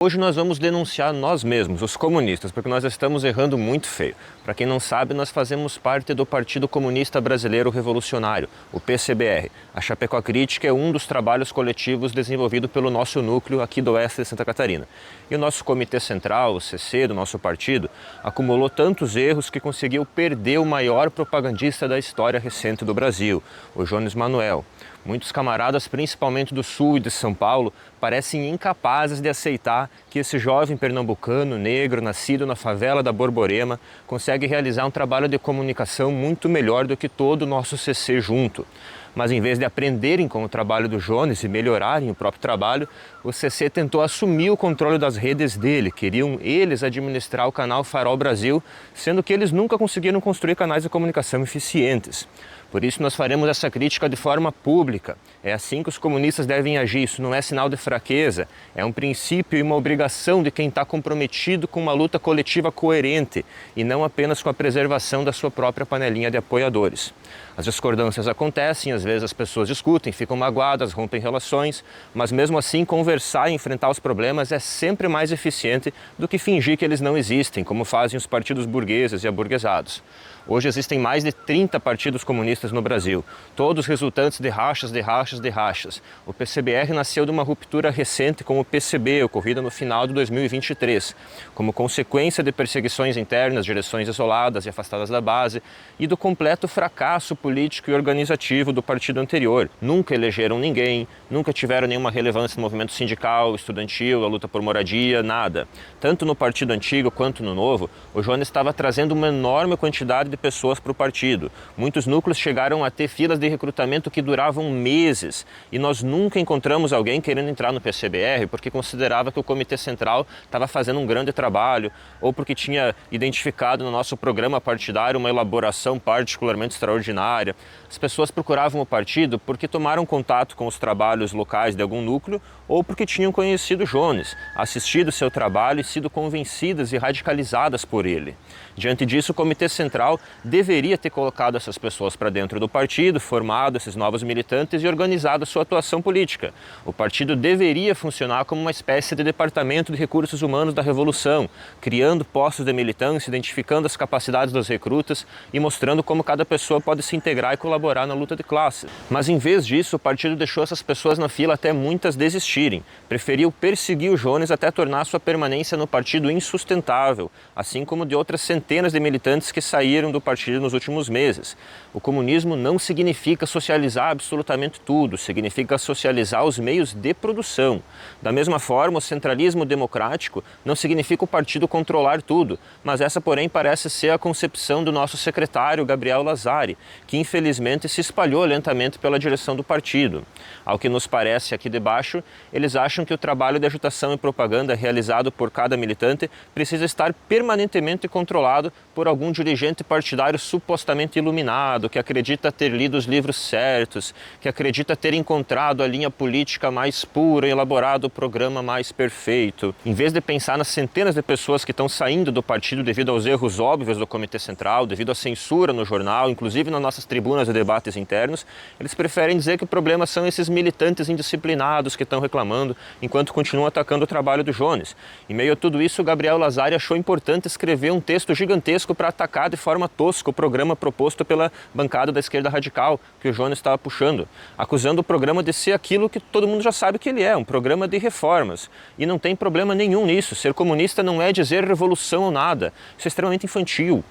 Hoje nós vamos denunciar nós mesmos, os comunistas, porque nós estamos errando muito feio. Para quem não sabe, nós fazemos parte do Partido Comunista Brasileiro Revolucionário, o PCBR. A Chapecó Crítica é um dos trabalhos coletivos desenvolvido pelo nosso núcleo aqui do oeste de Santa Catarina. E o nosso comitê central, o CC do nosso partido, acumulou tantos erros que conseguiu perder o maior propagandista da história recente do Brasil, o Jones Manoel. Muitos camaradas, principalmente do Sul e de São Paulo, parecem incapazes de aceitar que esse jovem pernambucano, negro, nascido na favela da Borborema, consegue realizar um trabalho de comunicação muito melhor do que todo o nosso CC junto. Mas em vez de aprenderem com o trabalho do Jones e melhorarem o próprio trabalho, o CC tentou assumir o controle das redes dele. Queriam eles administrar o canal Farol Brasil, sendo que eles nunca conseguiram construir canais de comunicação eficientes. Por isso nós faremos essa crítica de forma pública. É assim que os comunistas devem agir. Isso não é sinal de fraqueza, é um princípio e uma obrigação de quem está comprometido com uma luta coletiva coerente e não apenas com a preservação da sua própria panelinha de apoiadores. As discordâncias acontecem, às vezes as pessoas discutem, ficam magoadas, rompem relações, mas mesmo assim conversar e enfrentar os problemas é sempre mais eficiente do que fingir que eles não existem, como fazem os partidos burgueses e aburguesados. Hoje existem mais de 30 partidos comunistas no Brasil, todos resultantes de rachas, de rachas, de rachas. O PCBR nasceu de uma ruptura recente com o PCB, ocorrida no final de 2023, como consequência de perseguições internas, direções isoladas e afastadas da base, e do completo fracasso político e organizativo do partido anterior. Nunca elegeram ninguém, nunca tiveram nenhuma relevância no movimento sindical, estudantil, a luta por moradia, nada. Tanto no partido antigo quanto no novo, o Jones estava trazendo uma enorme quantidade de pessoas para o partido. Muitos núcleos chegaram a ter filas de recrutamento que duravam meses e nós nunca encontramos alguém querendo entrar no PCBR porque considerava que o Comitê Central estava fazendo um grande trabalho ou porque tinha identificado no nosso programa partidário uma elaboração particularmente extraordinária. As pessoas procuravam o partido porque tomaram contato com os trabalhos locais de algum núcleo ou porque tinham conhecido Jones, assistido seu trabalho e sido convencidas e radicalizadas por ele. Diante disso, o Comitê Central deveria ter colocado essas pessoas para dentro do partido, formado esses novos militantes e organizado sua atuação política. O partido deveria funcionar como uma espécie de departamento de recursos humanos da Revolução, criando postos de militância, identificando as capacidades dos recrutas e mostrando como cada pessoa pode se integrar e colaborar na luta de classe. Mas em vez disso, o partido deixou essas pessoas na fila até muitas desistirem. Preferiu perseguir o Jones até tornar sua permanência no partido insustentável, assim como de outras centenas de militantes que saíram do partido nos últimos meses. O comunismo não significa socializar absolutamente tudo, significa socializar os meios de produção. Da mesma forma, o centralismo democrático não significa o partido controlar tudo, mas essa, porém, parece ser a concepção do nosso secretário, Gabriel Lazari, que infelizmente se espalhou lentamente pela direção do partido. Ao que nos parece aqui debaixo, eles acham que o trabalho de agitação e propaganda realizado por cada militante precisa estar permanentemente controlado por algum dirigente partidário supostamente iluminado, que acredita ter lido os livros certos, que acredita ter encontrado a linha política mais pura e elaborado o programa mais perfeito. Em vez de pensar nas centenas de pessoas que estão saindo do partido devido aos erros óbvios do Comitê Central, devido à censura no jornal, inclusive nas nossas tribunas e debates internos, eles preferem dizer que o problema são esses militantes indisciplinados que estão reclamando, enquanto continuam atacando o trabalho do Jones. Em meio a tudo isso, o Gabriel Lazari achou importante escrever um texto gigantesco para atacar de forma tosca o programa proposto pela bancada da esquerda radical, que o Jones estava puxando, acusando o programa de ser aquilo que todo mundo já sabe que ele é, um programa de reformas. E não tem problema nenhum nisso. Ser comunista não é dizer revolução ou nada. Isso é extremamente infantil.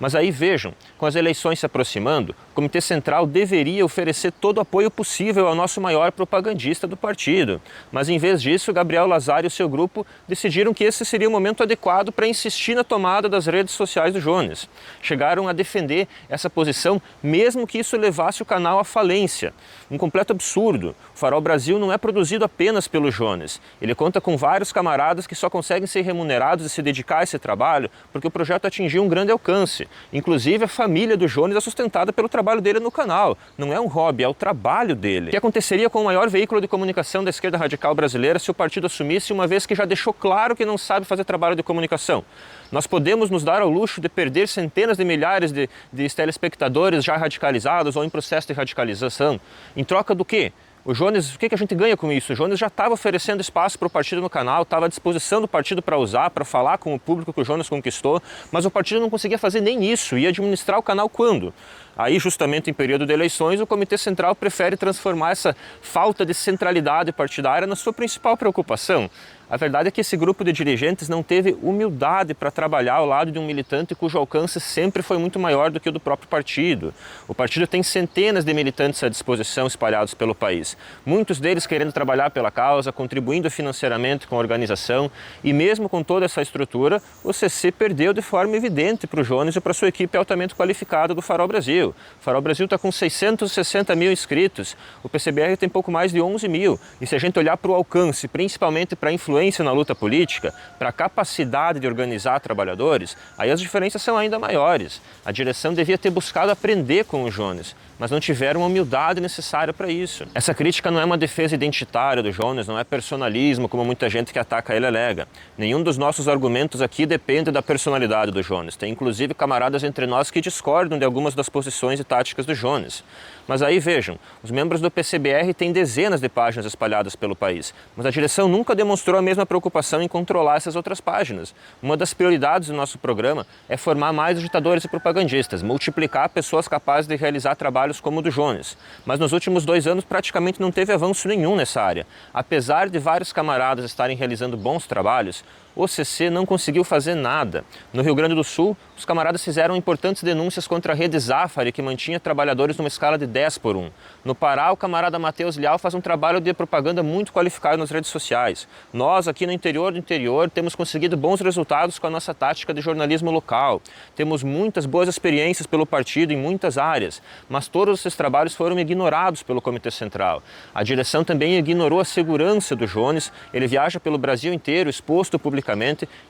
Mas aí vejam, com as eleições se aproximando, o Comitê Central deveria oferecer todo o apoio possível ao nosso maior propagandista do partido. Mas em vez disso, Gabriel Lazari e seu grupo decidiram que esse seria o momento adequado para insistir na tomada das redes sociais do Jones. Chegaram a defender essa posição, mesmo que isso levasse o canal à falência. Um completo absurdo. O Farol Brasil não é produzido apenas pelo Jones. Ele conta com vários camaradas que só conseguem ser remunerados e se dedicar a esse trabalho porque o projeto atingiu um grande alcance. Inclusive, a família do Jones é sustentada pelo trabalho dele no canal. Não é um hobby, é o trabalho dele. O que aconteceria com o maior veículo de comunicação da esquerda radical brasileira se o partido assumisse, uma vez que já deixou claro que não sabe fazer trabalho de comunicação? Nós podemos nos dar ao luxo de perder centenas de milhares de telespectadores já radicalizados ou em processo de radicalização. Em troca do quê? O Jones, o que a gente ganha com isso? O Jones já estava oferecendo espaço para o partido no canal, estava à disposição do partido para usar, para falar com o público que o Jones conquistou, mas o partido não conseguia fazer nem isso, ia administrar o canal quando? Aí, justamente em período de eleições, o Comitê Central prefere transformar essa falta de centralidade partidária na sua principal preocupação. A verdade é que esse grupo de dirigentes não teve humildade para trabalhar ao lado de um militante cujo alcance sempre foi muito maior do que o do próprio partido. O partido tem centenas de militantes à disposição espalhados pelo país, muitos deles querendo trabalhar pela causa, contribuindo financeiramente com a organização, e mesmo com toda essa estrutura, o CC perdeu de forma evidente para o Jones e para sua equipe altamente qualificada do Farol Brasil. O Farol Brasil está com 660 mil inscritos, o PCBR tem pouco mais de 11 mil, e se a gente olhar para o alcance, principalmente para a influência na luta política, para a capacidade de organizar trabalhadores, aí as diferenças são ainda maiores. A direção devia ter buscado aprender com o Jones, mas não tiveram a humildade necessária para isso. Essa crítica não é uma defesa identitária do Jones, não é personalismo, como muita gente que ataca ele alega. Nenhum dos nossos argumentos aqui depende da personalidade do Jones. Tem inclusive camaradas entre nós que discordam de algumas das posições e táticas do Jones. Mas aí vejam, os membros do PCBR têm dezenas de páginas espalhadas pelo país, mas a direção nunca demonstrou a mesma preocupação em controlar essas outras páginas. Uma das prioridades do nosso programa é formar mais agitadores e propagandistas, multiplicar pessoas capazes de realizar trabalhos como o do Jones. Mas nos últimos 2 anos praticamente não teve avanço nenhum nessa área. Apesar de vários camaradas estarem realizando bons trabalhos, o CC não conseguiu fazer nada. No Rio Grande do Sul, os camaradas fizeram importantes denúncias contra a rede Zafari, que mantinha trabalhadores numa escala de 10:1. No Pará, o camarada Matheus Leal faz um trabalho de propaganda muito qualificado nas redes sociais. Nós, aqui no interior do interior, temos conseguido bons resultados com a nossa tática de jornalismo local. Temos muitas boas experiências pelo partido em muitas áreas, mas todos esses trabalhos foram ignorados pelo Comitê Central. A direção também ignorou a segurança do Jones, ele viaja pelo Brasil inteiro, exposto publicamente,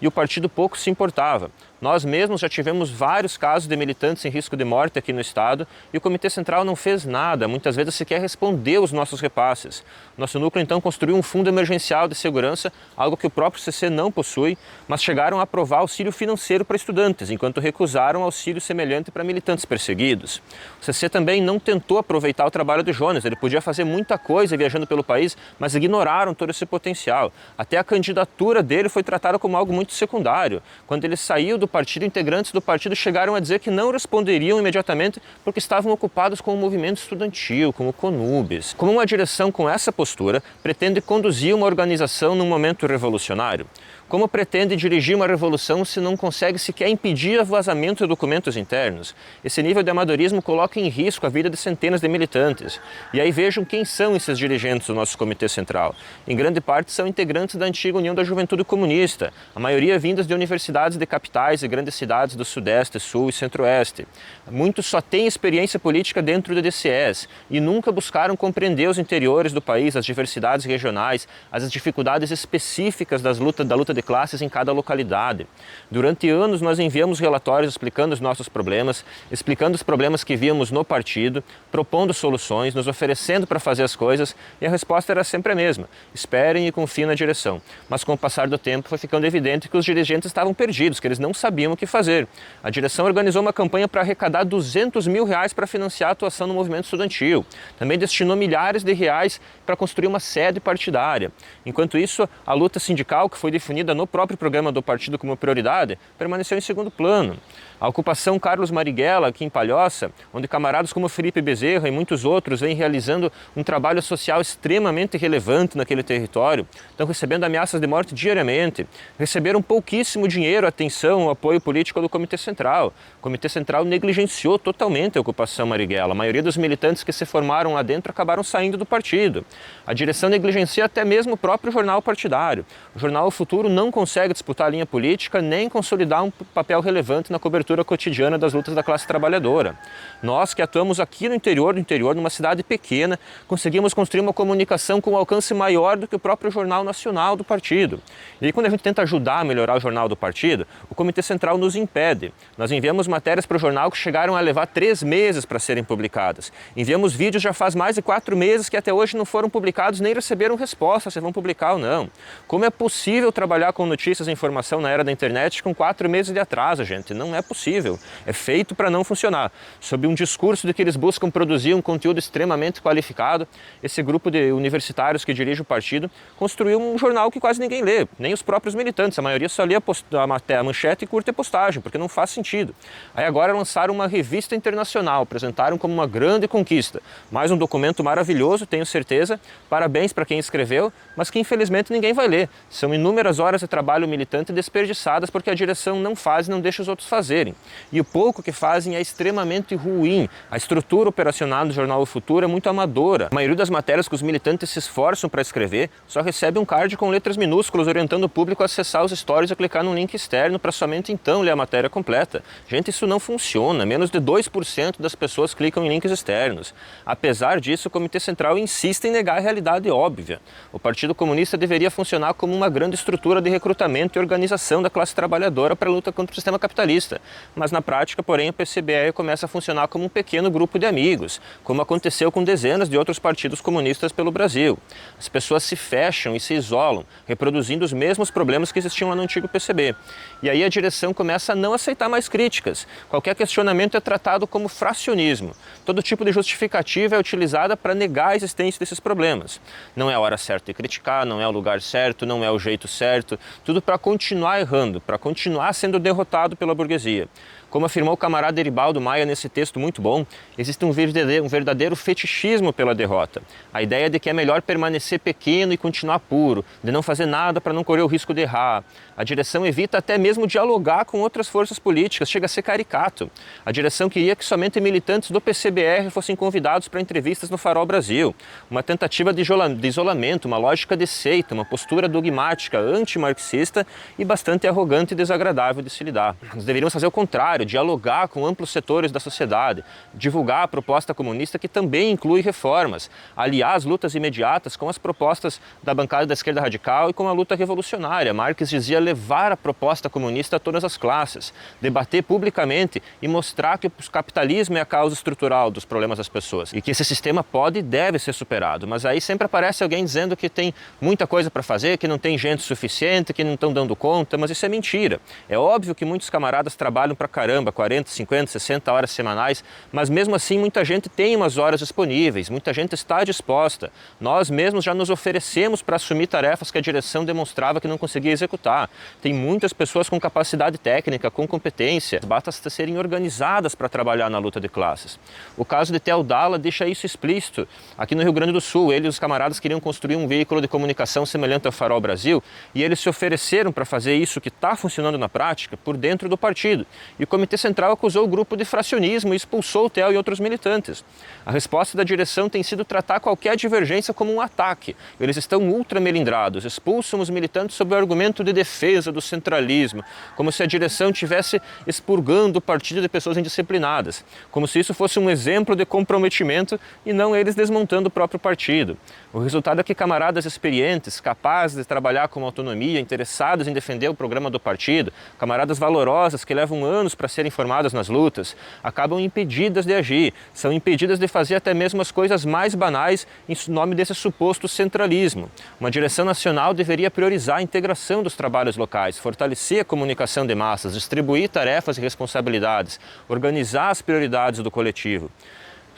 e o partido pouco se importava. Nós mesmos já tivemos vários casos de militantes em risco de morte aqui no estado e o Comitê Central não fez nada, muitas vezes sequer respondeu os nossos repasses. Nosso núcleo então construiu um fundo emergencial de segurança, algo que o próprio CC não possui, mas chegaram a aprovar auxílio financeiro para estudantes, enquanto recusaram auxílio semelhante para militantes perseguidos. O CC também não tentou aproveitar o trabalho do Jones, ele podia fazer muita coisa viajando pelo país, mas ignoraram todo esse potencial. Até a candidatura dele foi tratada como algo muito secundário. Quando ele saiu do partido, integrantes do partido chegaram a dizer que não responderiam imediatamente porque estavam ocupados com o movimento estudantil, com o Conubes. Como uma direção com essa postura pretende conduzir uma organização num momento revolucionário? Como pretende dirigir uma revolução se não consegue sequer impedir o vazamento de documentos internos? Esse nível de amadorismo coloca em risco a vida de centenas de militantes. E aí vejam quem são esses dirigentes do nosso Comitê Central. Em grande parte são integrantes da antiga União da Juventude Comunista, a maioria vindas de universidades de capitais e grandes cidades do Sudeste, Sul e Centro-Oeste. Muitos só têm experiência política dentro do DCS e nunca buscaram compreender os interiores do país, as diversidades regionais, as dificuldades específicas da luta de classes em cada localidade. Durante anos nós enviamos relatórios explicando os nossos problemas, explicando os problemas que víamos no partido, propondo soluções, nos oferecendo para fazer as coisas, e a resposta era sempre a mesma: esperem e confiem na direção. Mas com o passar do tempo foi ficando evidente que os dirigentes estavam perdidos, que eles não sabiam o que fazer. A direção organizou uma campanha para arrecadar R$200 mil para financiar a atuação no movimento estudantil. Também destinou milhares de reais para construir uma sede partidária. Enquanto isso, a luta sindical, que foi definida no próprio programa do partido como prioridade, permaneceu em segundo plano. A ocupação Carlos Marighella, aqui em Palhoça, onde camaradas como Felipe Bezerra e muitos outros vêm realizando um trabalho social extremamente relevante naquele território, estão recebendo ameaças de morte diariamente, receberam pouquíssimo dinheiro, atenção, o apoio político do Comitê Central. O Comitê Central negligenciou totalmente a ocupação Marighella. A maioria dos militantes que se formaram lá dentro acabaram saindo do partido. A direção negligencia até mesmo o próprio jornal partidário. O jornal O Futuro não consegue disputar a linha política nem consolidar um papel relevante na cobertura cotidiana das lutas da classe trabalhadora. Nós que atuamos aqui no interior do interior, numa cidade pequena, conseguimos construir uma comunicação com um alcance maior do que o próprio jornal nacional do partido. E aí, quando a gente tenta ajudar a melhorar o jornal do partido, o Comitê Central nos impede. Nós enviamos matérias para o jornal que chegaram a levar 3 meses para serem publicadas. Enviamos vídeos já faz mais de 4 meses que até hoje não foram publicados nem receberam resposta se vão publicar ou não. Como é possível trabalhar com notícias e informação na era da internet com 4 meses de atraso, gente? Não é possível. possível, é feito para não funcionar. Sob um discurso de que eles buscam produzir um conteúdo extremamente qualificado, esse grupo de universitários que dirige o partido construiu um jornal que quase ninguém lê, nem os próprios militantes. A maioria só lê a manchete e curte a postagem, porque não faz sentido. Aí agora lançaram uma revista internacional, apresentaram como uma grande conquista. Mais um documento maravilhoso, tenho certeza. Parabéns para quem escreveu, mas que infelizmente ninguém vai ler. São inúmeras horas de trabalho militante desperdiçadas porque a direção não faz e não deixa os outros fazerem. E o pouco que fazem é extremamente ruim. A estrutura operacional do jornal O Futuro é muito amadora. A maioria das matérias que os militantes se esforçam para escrever só recebe um card com letras minúsculas orientando o público a acessar os stories e clicar num link externo para somente então ler a matéria completa. Gente, isso não funciona. Menos de 2% das pessoas clicam em links externos. Apesar disso, o Comitê Central insiste em negar a realidade óbvia. O Partido Comunista deveria funcionar como uma grande estrutura de recrutamento e organização da classe trabalhadora para a luta contra o sistema capitalista. Mas na prática, porém, o PCBR começa a funcionar como um pequeno grupo de amigos, como aconteceu com dezenas de outros partidos comunistas pelo Brasil. As pessoas se fecham e se isolam, reproduzindo os mesmos problemas que existiam lá no antigo PCB. E aí a direção começa a não aceitar mais críticas. Qualquer questionamento é tratado como fracionismo. Todo tipo de justificativa é utilizada para negar a existência desses problemas. Não é a hora certa de criticar, não é o lugar certo, não é o jeito certo. Tudo para continuar errando, para continuar sendo derrotado pela burguesia. Como afirmou o camarada Eribaldo Maia nesse texto muito bom, existe um verdadeiro fetichismo pela derrota. A ideia de que é melhor permanecer pequeno e continuar puro, de não fazer nada para não correr o risco de errar. A direção evita até mesmo dialogar com outras forças políticas, chega a ser caricato. A direção queria que somente militantes do PCBR fossem convidados para entrevistas no Farol Brasil. Uma tentativa de isolamento, uma lógica de seita, uma postura dogmática, antimarxista e bastante arrogante e desagradável de se lidar. Nós deveríamos fazer o contrário, dialogar com amplos setores da sociedade, divulgar a proposta comunista que também inclui reformas, aliar as lutas imediatas com as propostas da bancada da esquerda radical e com a luta revolucionária. Marx dizia levar a proposta comunista a todas as classes, debater publicamente e mostrar que o capitalismo é a causa estrutural dos problemas das pessoas e que esse sistema pode e deve ser superado. Mas aí sempre aparece alguém dizendo que tem muita coisa para fazer, que não tem gente suficiente, que não estão dando conta, mas isso é mentira. É óbvio que muitos camaradas trabalham para caramba, 40, 50, 60 horas semanais, mas mesmo assim muita gente tem umas horas disponíveis, muita gente está disposta. Nós mesmos já nos oferecemos para assumir tarefas que a direção demonstrava que não conseguia executar. Tem muitas pessoas com capacidade técnica, com competência, basta serem organizadas para trabalhar na luta de classes. O caso de Theo Dalla deixa isso explícito. Aqui no Rio Grande do Sul, ele e os camaradas queriam construir um veículo de comunicação semelhante ao Farol Brasil e eles se ofereceram para fazer isso que está funcionando na prática por dentro do partido. E o Comitê Central acusou o grupo de fracionismo e expulsou o Theo e outros militantes. A resposta da direção tem sido tratar qualquer divergência como um ataque. Eles estão ultramelindrados, expulsam os militantes sob o argumento de defesa do centralismo, como se a direção estivesse expurgando o partido de pessoas indisciplinadas, como se isso fosse um exemplo de comprometimento e não eles desmontando o próprio partido. O resultado é que camaradas experientes, capazes de trabalhar com autonomia, interessados em defender o programa do partido, camaradas valorosas que levam anos para serem formadas nas lutas, acabam impedidas de agir, são impedidas de fazer até mesmo as coisas mais banais em nome desse suposto centralismo. Uma direção nacional deveria priorizar a integração dos trabalhos locais, fortalecer a comunicação de massas, distribuir tarefas e responsabilidades, organizar as prioridades do coletivo.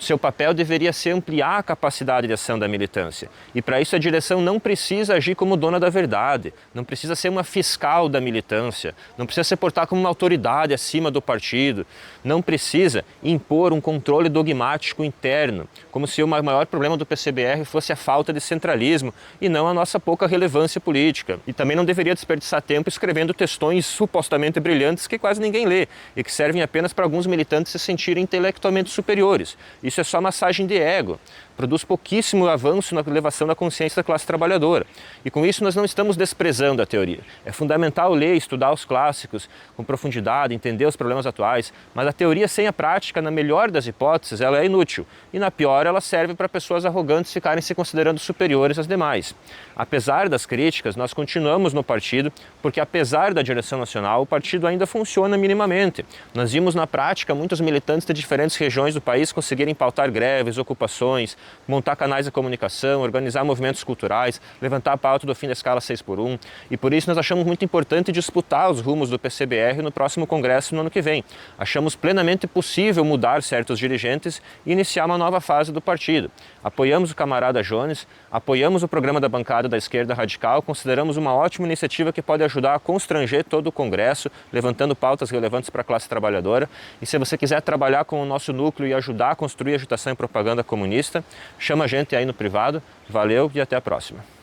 Seu papel deveria ser ampliar a capacidade de ação da militância. E para isso a direção não precisa agir como dona da verdade, não precisa ser uma fiscal da militância, não precisa se portar como uma autoridade acima do partido, não precisa impor um controle dogmático interno, como se o maior problema do PCBR fosse a falta de centralismo e não a nossa pouca relevância política. E também não deveria desperdiçar tempo escrevendo textões supostamente brilhantes que quase ninguém lê e que servem apenas para alguns militantes se sentirem intelectualmente superiores. Isso é só massagem de ego, produz pouquíssimo avanço na elevação da consciência da classe trabalhadora. E com isso nós não estamos desprezando a teoria. É fundamental ler, estudar os clássicos com profundidade, entender os problemas atuais, mas a teoria sem a prática, na melhor das hipóteses, ela é inútil. E na pior, ela serve para pessoas arrogantes ficarem se considerando superiores às demais. Apesar das críticas, nós continuamos no partido, porque apesar da direção nacional, o partido ainda funciona minimamente. Nós vimos na prática muitos militantes de diferentes regiões do país conseguirem em pautar greves, ocupações, montar canais de comunicação, organizar movimentos culturais, levantar a pauta do fim da escala 6x1. E por isso nós achamos muito importante disputar os rumos do PCBR no próximo congresso no ano que vem. Achamos plenamente possível mudar certos dirigentes e iniciar uma nova fase do partido. Apoiamos o camarada Jones, apoiamos o programa da bancada da esquerda radical, consideramos uma ótima iniciativa que pode ajudar a constranger todo o Congresso, levantando pautas relevantes para a classe trabalhadora. E se você quiser trabalhar com o nosso núcleo e ajudar a construir agitação e propaganda comunista, chama a gente aí no privado. Valeu e até a próxima.